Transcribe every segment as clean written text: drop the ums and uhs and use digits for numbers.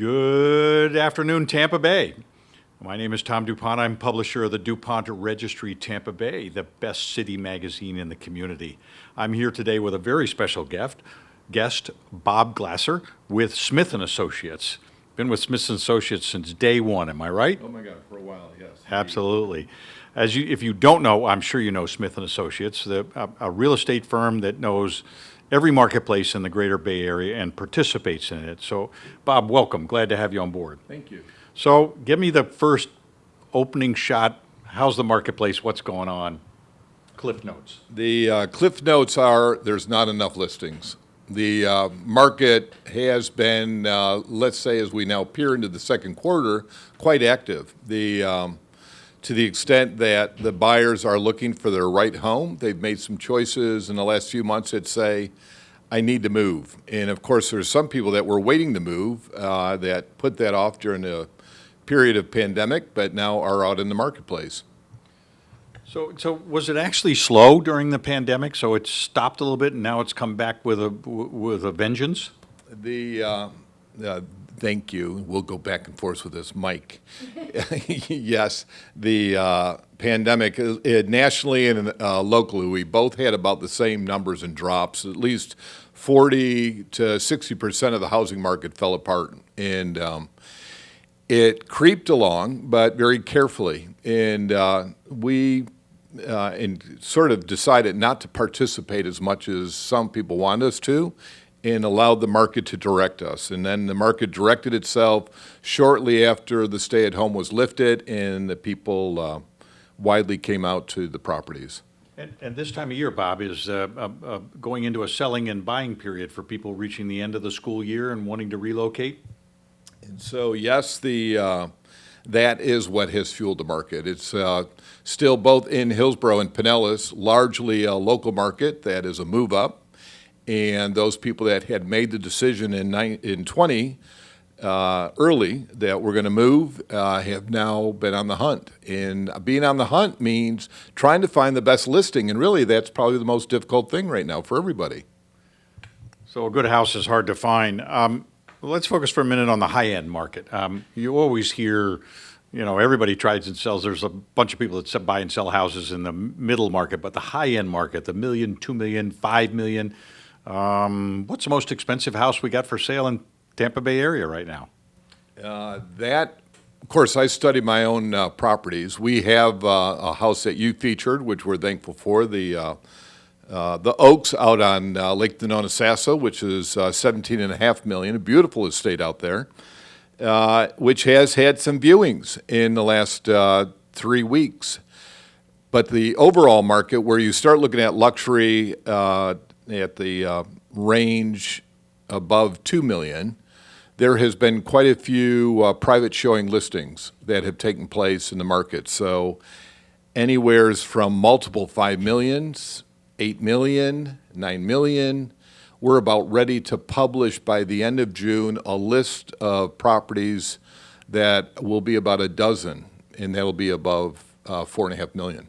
Good afternoon, Tampa Bay. My name is Tom DuPont. I'm publisher of the DuPont REGISTRY Tampa Bay, the best city magazine in the community. I'm here today with a very special guest Bob Glaser with Smith & Associates. Been with Smith & Associates since day one, am I right? Oh my God, for a while, yes. Absolutely. If you don't know, I'm sure you know Smith & Associates, a real estate firm that knows every marketplace in the greater Bay Area and participates in it. So, Bob, welcome. Glad to have you on board. Thank you. So, give me the first opening shot. How's the marketplace? What's going on? Cliff notes. The cliff notes are there's not enough listings. The market has been, let's say, as we now peer into the second quarter, quite active. To the extent that the buyers are looking for their right home, they've made some choices in the last few months that say, I need to move. And of course, there's some people that were waiting to move that put that off during the period of pandemic, but now are out in the marketplace. So was it actually slow during the pandemic? So it stopped a little bit, and now it's come back with a vengeance. Thank you. We'll go back and forth with this, Mike. Yes, the pandemic, nationally and locally, we both had about the same numbers and drops. At least 40 to 60% of the housing market fell apart, and it creeped along, but very carefully. And we sort of decided not to participate as much as some people wanted us to, and allowed the market to direct us. And then the market directed itself shortly after the stay-at-home was lifted, and the people widely came out to the properties. And this time of year, Bob, is going into a selling and buying period for people reaching the end of the school year and wanting to relocate? And so, yes, that is what has fueled the market. It's still both in Hillsborough and Pinellas, largely a local market that is a move-up. And those people that had made the decision in 20 early that we're going to move have now been on the hunt. And being on the hunt means trying to find the best listing. And really, that's probably the most difficult thing right now for everybody. So a good house is hard to find. Let's focus for a minute on the high-end market. You always hear, everybody tries and sells. There's a bunch of people that buy and sell houses in the middle market, but the high-end market, the $1 million, $2 million, $5 million, what's the most expensive house we got for sale in Tampa Bay area right now? Of course, I study my own properties. We have a house that you featured, which we're thankful for, the Oaks out on Lake Denonasasso, which is $17.5 million, a beautiful estate out there, which has had some viewings in the last 3 weeks. But the overall market, where you start looking at luxury at the range above $2 million, there has been quite a few private showing listings that have taken place in the market. So anywheres from multiple $5 millions, $8 million, $9 million. We're about ready to publish by the end of June a list of properties that will be about a dozen, and that'll be above $4.5 million.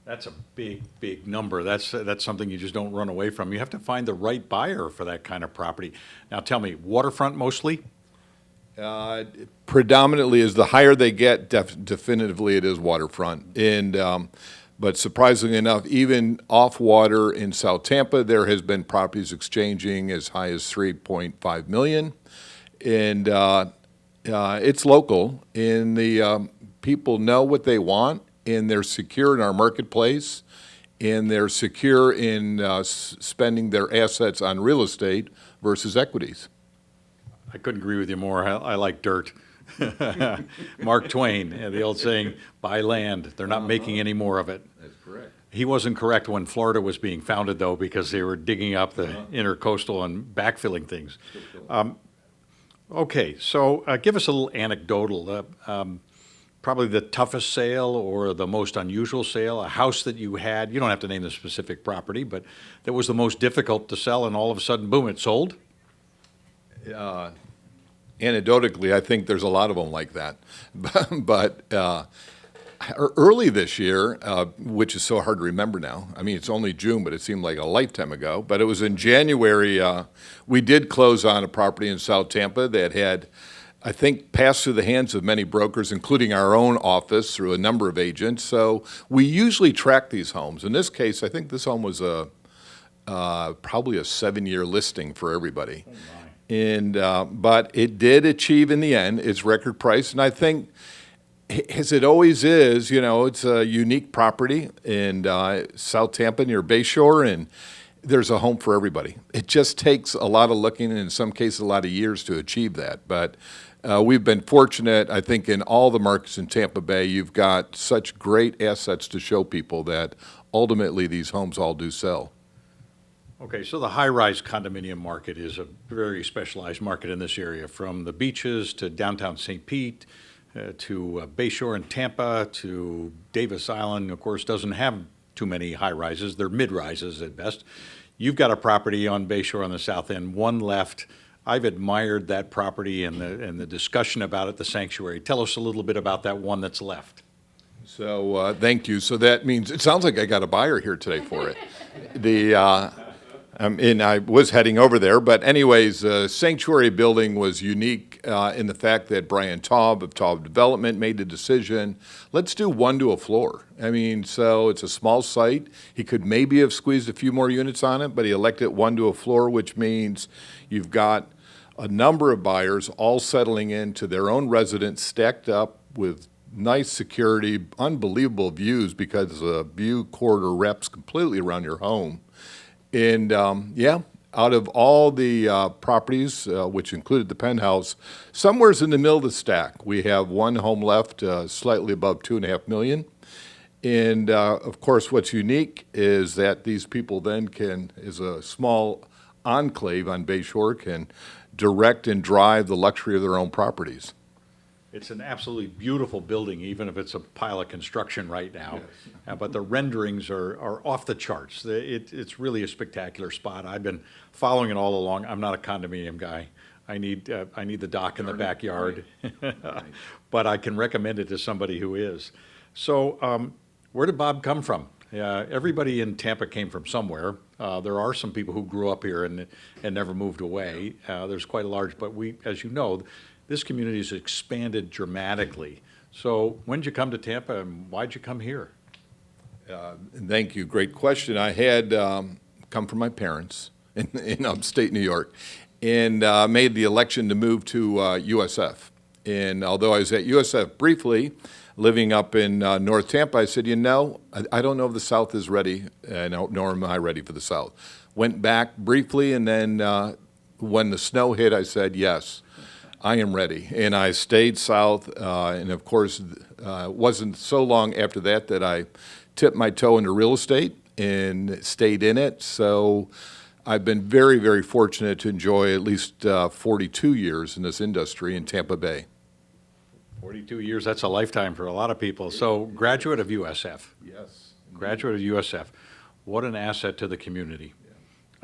That's a big, big number. That's something you just don't run away from. You have to find the right buyer for that kind of property. Now tell me, waterfront mostly? Predominantly, as the higher they get, definitively it is waterfront. And but surprisingly enough, even off water in South Tampa, there has been properties exchanging as high as $3.5 million. And it's local, and the people know what they want, and they're secure in our marketplace, and they're secure in spending their assets on real estate versus equities. I couldn't agree with you more. I like dirt. Mark Twain, the old saying, buy land. They're not making any more of it. That's correct. He wasn't correct when Florida was being founded, though, because they were digging up the intercoastal and backfilling things. Okay, so give us a little anecdotal. Probably the toughest sale or the most unusual sale, a house that you had, you don't have to name the specific property, but that was the most difficult to sell, and all of a sudden, boom, it sold? Anecdotally, I think there's a lot of them like that. But early this year, which is so hard to remember now, I mean, it's only June, but it seemed like a lifetime ago, but it was in January, we did close on a property in South Tampa that had I think, passed through the hands of many brokers, including our own office through a number of agents. So we usually track these homes. In this case, I think this home was probably a 7-year listing for everybody. Oh, my. And but it did achieve in the end its record price, and I think, as it always is, it's a unique property in South Tampa near Bayshore, and there's a home for everybody. It just takes a lot of looking, and in some cases, a lot of years to achieve that. But we've been fortunate, I think, in all the markets in Tampa Bay. You've got such great assets to show people that ultimately these homes all do sell. Okay, so the high-rise condominium market is a very specialized market in this area, from the beaches to downtown St. Pete, to Bayshore in Tampa, to Davis Island. Of course, doesn't have too many high-rises. They're mid-rises at best. You've got a property on Bayshore on the south end, one left. I've admired that property and the discussion about it, the sanctuary. Tell us a little bit about that one that's left. So thank you. So that means, it sounds like I got a buyer here today for it. And I was heading over there, but anyways, the sanctuary building was unique in the fact that Brian Taub of Taub Development made the decision, let's do 1 to a floor. I mean, so it's a small site. He could maybe have squeezed a few more units on it, but he elected 1 to a floor, which means you've got a number of buyers all settling into their own residence, stacked up with nice security, unbelievable views, because the view corridor wraps completely around your home. And out of all the properties, which included the penthouse, somewhere's in the middle of the stack. We have one home left, slightly above $2.5 million. And of course, what's unique is that these people then is a small enclave on Bayshore, can direct and drive the luxury of their own properties. It's an absolutely beautiful building, even if it's a pile of construction right now. Yes. But the renderings are off the charts. It's really a spectacular spot. I've been following it all along. I'm not a condominium guy. I need the dock in the backyard, but I can recommend it to somebody who is. So, where did Bob come from? Everybody in Tampa came from somewhere. There are some people who grew up here and never moved away. There's quite a large, but as you know, this community has expanded dramatically. So when did you come to Tampa, and why'd you come here? Thank you. Great question. I had come from my parents in upstate New York, and made the election to move to USF. And although I was at USF briefly, living up in North Tampa, I said, I don't know if the South is ready, nor am I ready for the South. Went back briefly, and then when the snow hit, I said, yes, I am ready. And I stayed south, and of course, it wasn't so long after that I tipped my toe into real estate and stayed in it. So I've been very, very fortunate to enjoy at least 42 years in this industry in Tampa Bay. 42 years, that's a lifetime for a lot of people. So graduate of USF. Yes. Graduate of USF. What an asset to the community.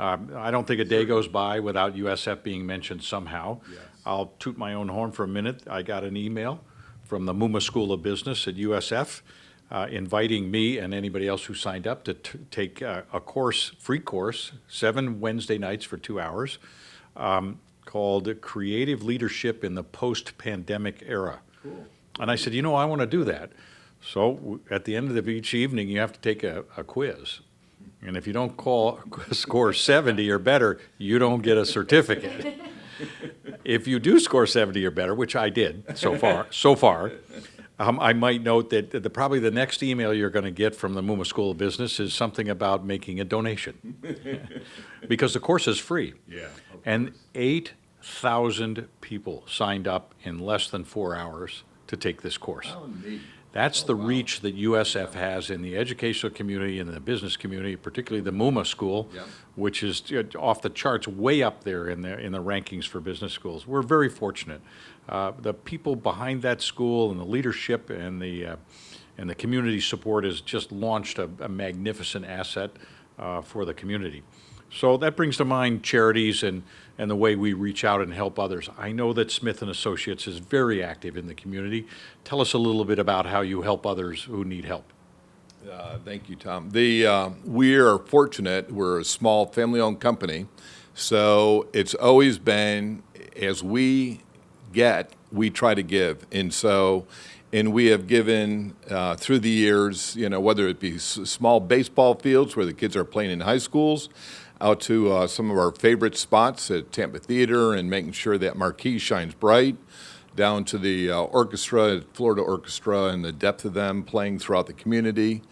I don't think a day goes by without USF being mentioned somehow. Yes. I'll toot my own horn for a minute. I got an email from the Muma School of Business at USF inviting me and anybody else who signed up to take a free course, 7 Wednesday nights for 2 hours, called Creative Leadership in the Post-Pandemic Era. Cool. And I said, I want to do that. So at the end of each evening, you have to take a quiz. And if you don't score 70 or better, you don't get a certificate. If you do score 70 or better, which I did so far, I might note that probably the next email you're going to get from the Muma School of Business is something about making a donation. Because the course is free. Yeah. And 8,000 people signed up in less than 4 hours to take this course. Oh, neat. That's the reach that USF has in the educational community and the business community, particularly the Muma School, Yeah. which is off the charts, way up there in the rankings for business schools. We're very fortunate. The people behind that school and the leadership and the community support has just launched a magnificent asset for the community. So that brings to mind charities and the way we reach out and help others. I know that Smith & Associates is very active in the community. Tell us a little bit about how you help others who need help. Thank you, Tom. We are fortunate. We're a small family-owned company, so it's always been, as we get, we try to give. And we have given through the years, whether it be small baseball fields where the kids are playing in high schools, out to some of our favorite spots at Tampa Theater and making sure that marquee shines bright, down to the orchestra, Florida Orchestra, and the depth of them playing throughout the community.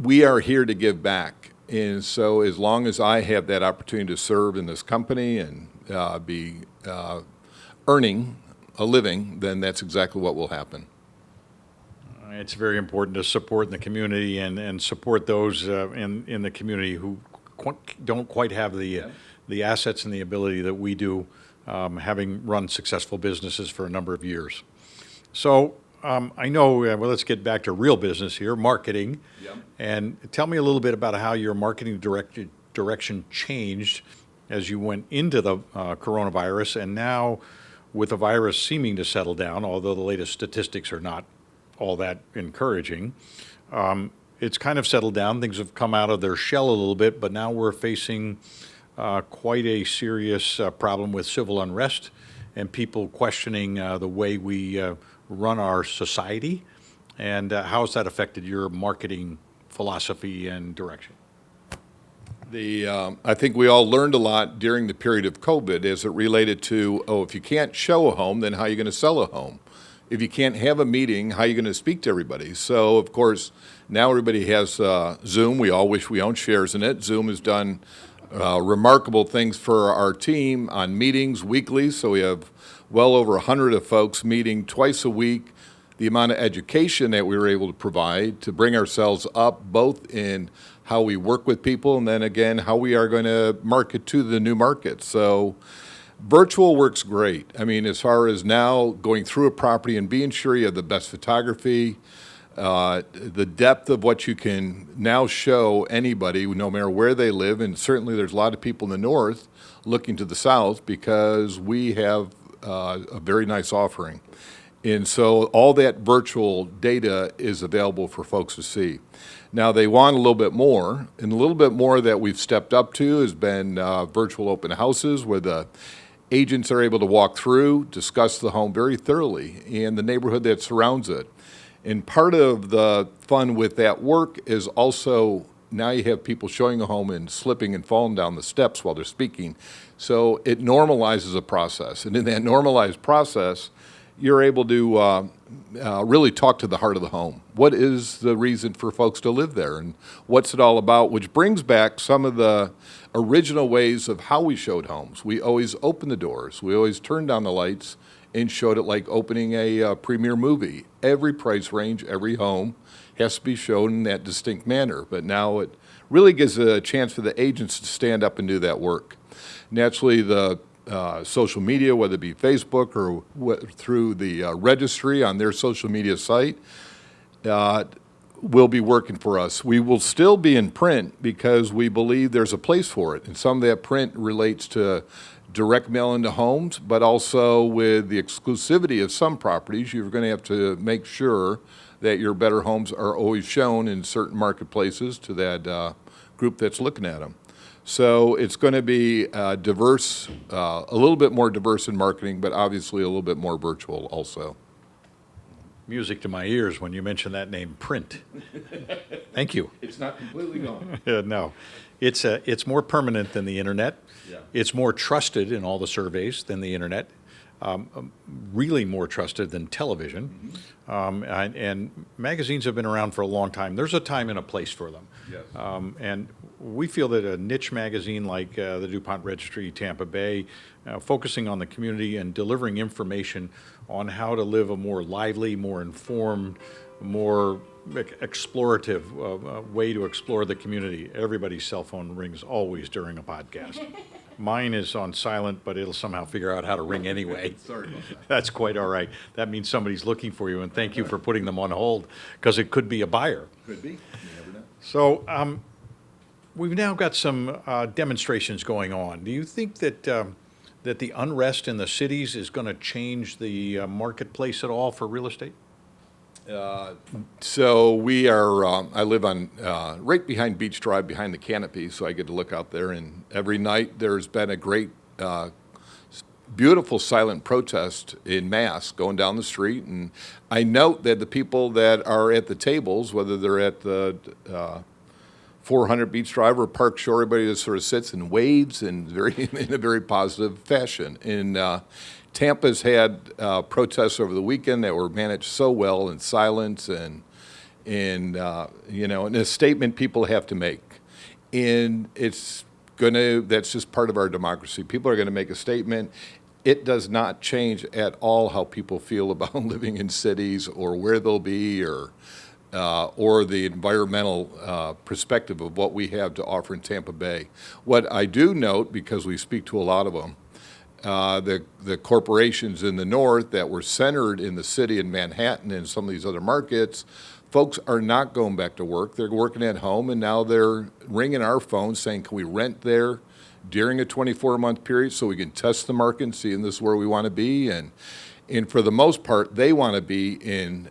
We are here to give back. And so as long as I have that opportunity to serve in this company and be earning a living, then that's exactly what will happen. It's very important to support in the community and support those in the community who don't quite have the assets and the ability that we do, having run successful businesses for a number of years. So I know, well, let's get back to real business here, marketing. Yep. And tell me a little bit about how your marketing direction changed as you went into the coronavirus, and now with the virus seeming to settle down, although the latest statistics are not all that encouraging. It's kind of settled down. Things have come out of their shell a little bit, but now we're facing quite a serious problem with civil unrest and people questioning the way we run our society. And how has that affected your marketing philosophy and direction? I think we all learned a lot during the period of COVID as it related to, if you can't show a home, then how are you going to sell a home? If you can't have a meeting, how are you going to speak to everybody? So, of course, now everybody has Zoom. We all wish we owned shares in it. Zoom has done remarkable things for our team on meetings weekly. So we have well over 100 of folks meeting twice a week. The amount of education that we were able to provide to bring ourselves up both in how we work with people and then again how we are going to market to the new market. So virtual works great. I mean, as far as now going through a property and being sure you have the best photography, the depth of what you can now show anybody, no matter where they live, and certainly there's a lot of people in the north looking to the south because we have a very nice offering. And so all that virtual data is available for folks to see. Now they want a little bit more, and a little bit more that we've stepped up to has been virtual open houses where the agents are able to walk through, discuss the home very thoroughly and the neighborhood that surrounds it. And part of the fun with that work is also now you have people showing a home and slipping and falling down the steps while they're speaking. So it normalizes a process. And in that normalized process, you're able to really talk to the heart of the home. What is the reason for folks to live there and what's it all about? Which brings back some of the original ways of how we showed homes. We always opened the doors. We always turned down the lights and showed it like opening a premiere movie. Every price range, every home has to be shown in that distinct manner. But now it really gives a chance for the agents to stand up and do that work. Naturally, the social media, whether it be Facebook or through the registry on their social media site, will be working for us. We will still be in print because we believe there's a place for it. And some of that print relates to direct mail into homes, but also with the exclusivity of some properties, you're going to have to make sure that your better homes are always shown in certain marketplaces to that group that's looking at them. So it's going to be diverse, a little bit more diverse in marketing, but obviously a little bit more virtual also. Music to my ears when you mention that name, print. Thank you. It's not completely gone. No, it's more permanent than the internet. Yeah. It's more trusted in all the surveys than the internet. Really more trusted than television. Mm-hmm. And magazines have been around for a long time. There's a time and a place for them. Yes. And we feel that a niche magazine like the DuPont Registry, Tampa Bay, focusing on the community and delivering information on how to live a more lively, more informed, more explorative way to explore the community. Everybody's cell phone rings always during a podcast. Mine is on silent, but it'll somehow figure out how to ring anyway. Sorry about that. That's quite all right. That means somebody's looking for you, and thank you for putting them on hold, because it could be a buyer. Could be. You never know. So we've now got some demonstrations going on. Do you think that that the unrest in the cities is going to change the marketplace at all for real estate? So we are, I live on right behind Beach Drive, behind the canopy, so I get to look out there. And every night there's been a great beautiful silent protest in mass going down the street. And I note that the people that are at the tables, whether they're at the 400 Beach Drive or Park Shore, everybody just sort of sits and waves in in a very positive fashion. And Tampa's had protests over the weekend that were managed so well in silence and a statement people have to make. And that's just part of our democracy. People are gonna make a statement. It does not change at all how people feel about living in cities or where they'll be or the environmental perspective of what we have to offer in Tampa Bay. What I do note, because we speak to a lot of them, the corporations in the north that were centered in the city in Manhattan and some of these other markets, folks are not going back to work. They're working at home, and now they're ringing our phones saying, can we rent there during a 24-month period so we can test the market and see, and this is where we want to be. And for the most part, they want to be in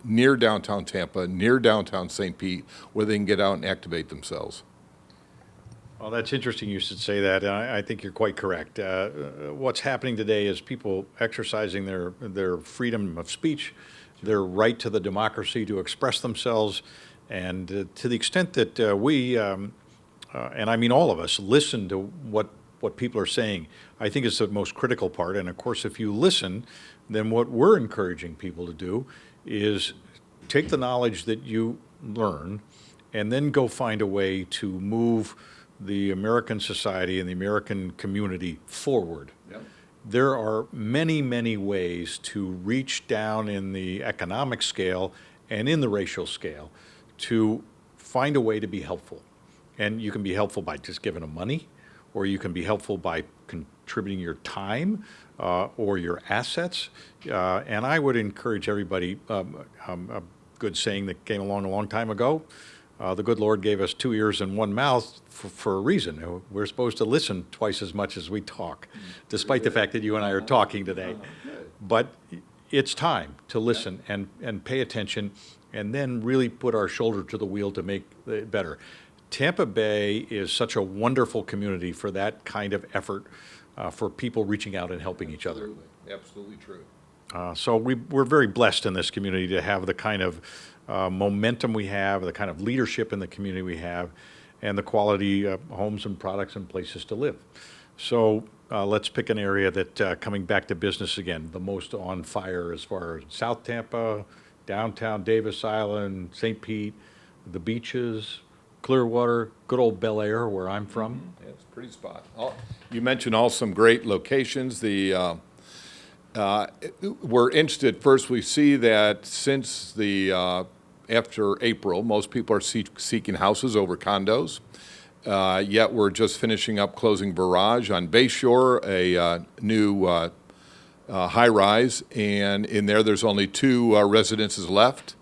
near downtown Tampa, near downtown St. Pete, where they can get out and activate themselves. Well, that's interesting you should say that. I think you're quite correct. What's happening today is people exercising their freedom of speech, their right to the democracy to express themselves, and to the extent that we, and I mean all of us, listen to what people are saying, I think is the most critical part. And of course, if you listen, then what we're encouraging people to do is take the knowledge that you learn and then go find a way to move the American society and the American community forward. Yep. There are many, many ways to reach down in the economic scale and in the racial scale to find a way to be helpful. And you can be helpful by just giving them money, or you can be helpful by contributing your time or your assets. And I would encourage everybody, a good saying that came along a long time ago, the good Lord gave us 2 ears and 1 mouth for a reason. We're supposed to listen twice as much as we talk, despite the fact that you and I are talking today. But it's time to listen and pay attention and then really put our shoulder to the wheel to make it better. Tampa Bay is such a wonderful community for that kind of effort, for people reaching out and helping each other. Absolutely true. So we're very blessed in this community to have the kind of momentum we have, the kind of leadership in the community we have, and the quality homes and products and places to live. So let's pick an area that, coming back to business again, the most on fire as far as South Tampa, downtown Davis Island, St. Pete, the beaches, Clearwater, good old Bel Air, where I'm from. Yeah, it's a pretty spot. You mentioned all some great locations. We're interested. First, we see that since after April, most people are seeking houses over condos. Yet we're just finishing up closing Barrage on Bayshore, a new high-rise, and in there's only 2 residences left.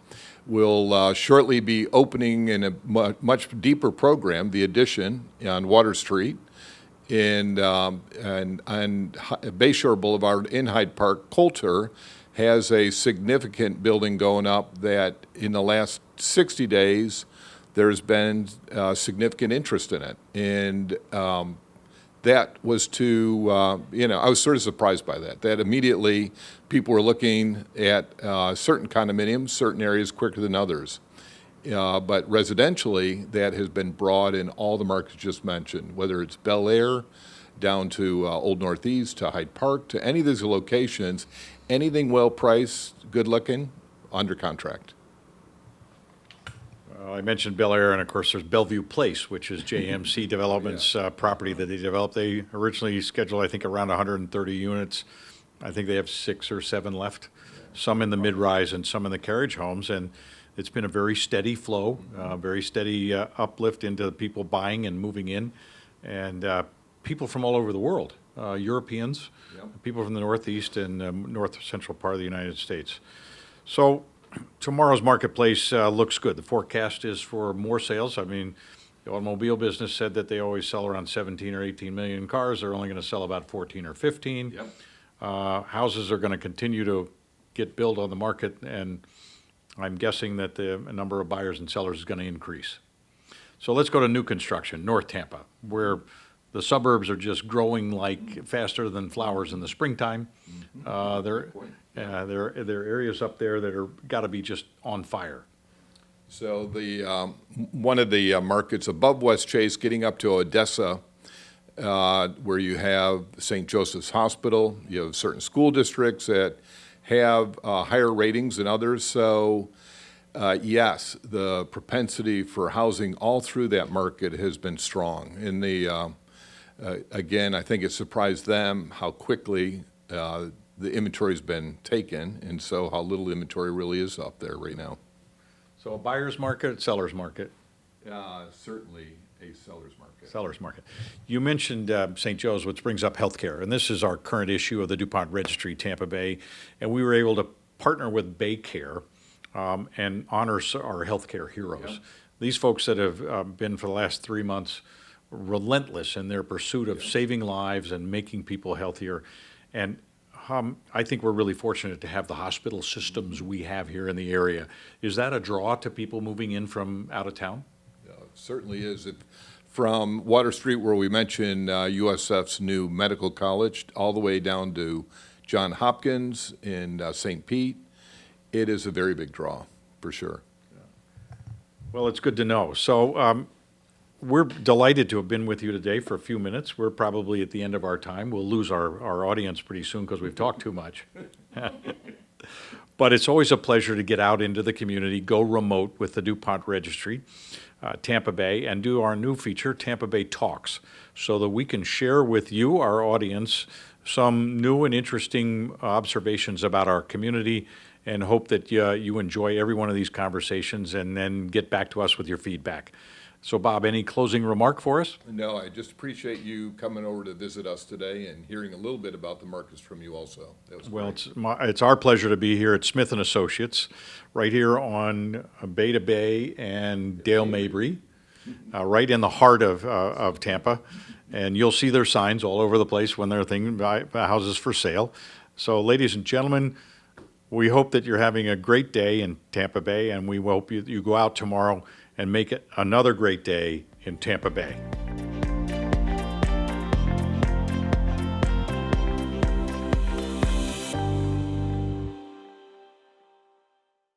We'll shortly be opening in a much deeper program, The Addition on Water Street, and Bayshore Boulevard in Hyde Park. Coulter has a significant building going up that in the last 60 days there's been significant interest in it. And that was I was sort of surprised by that. That immediately people were looking at certain condominiums, certain areas quicker than others. But residentially, that has been broad in all the markets just mentioned, whether it's Bel Air, down to Old Northeast, to Hyde Park, to any of these locations, anything well-priced, good-looking, under contract. I mentioned Bel Air, and of course there's Bellevue Place, which is JMC Development's property that they developed. They originally scheduled, I think, around 130 units. I think they have 6 or 7 left, some in the mid-rise and some in the carriage homes. And it's been a very steady flow, very steady uplift into people buying and moving in, and people from all over the world, Europeans, people from the Northeast and north central part of the United States. So tomorrow's marketplace looks good. The forecast is for more sales. I mean, the automobile business said that they always sell around 17 or 18 million cars. They're only going to sell about 14 or 15. Yep. Houses are going to continue to get built on the market, and I'm guessing that the number of buyers and sellers is going to increase. So let's go to new construction, North Tampa, where The suburbs are just growing like faster than flowers in the springtime. There are areas up there that are got to be just on fire. So one of the markets above West Chase, getting up to Odessa, where you have St. Joseph's Hospital, you have certain school districts that have higher ratings than others. So yes, the propensity for housing all through that market has been strong. Again, I think it surprised them how quickly the inventory's been taken, and so how little inventory really is up there right now. So a buyer's market, seller's market? Certainly a seller's market. Seller's market. You mentioned St. Joe's, which brings up healthcare, and this is our current issue of the DuPont Registry, Tampa Bay, and we were able to partner with BayCare and honor our healthcare heroes. Yeah. These folks that have been for the last 3 months relentless in their pursuit of saving lives and making people healthier. And I think we're really fortunate to have the hospital systems we have here in the area. Is that a draw to people moving in from out of town? It certainly is. From Water Street, where we mentioned USF's new medical college, all the way down to Johns Hopkins in St. Pete, it is a very big draw, for sure. Well, it's good to know. So we're delighted to have been with you today for a few minutes. We're probably at the end of our time. We'll lose our audience pretty soon because we've talked too much. But it's always a pleasure to get out into the community, go remote with the DuPont Registry, Tampa Bay, and do our new feature, Tampa Bay Talks, so that we can share with you, our audience, some new and interesting observations about our community, and hope that you enjoy every one of these conversations and then get back to us with your feedback. So, Bob, any closing remark for us? No, I just appreciate you coming over to visit us today and hearing a little bit about the markets from you also. That was well, it's our pleasure to be here at Smith & Associates, right here on Bay to Bay and Dale Mabry, right in the heart of Tampa. And you'll see their signs all over the place when they're thinking about houses for sale. So, ladies and gentlemen, we hope that you're having a great day in Tampa Bay, and we hope you go out tomorrow and make it another great day in Tampa Bay.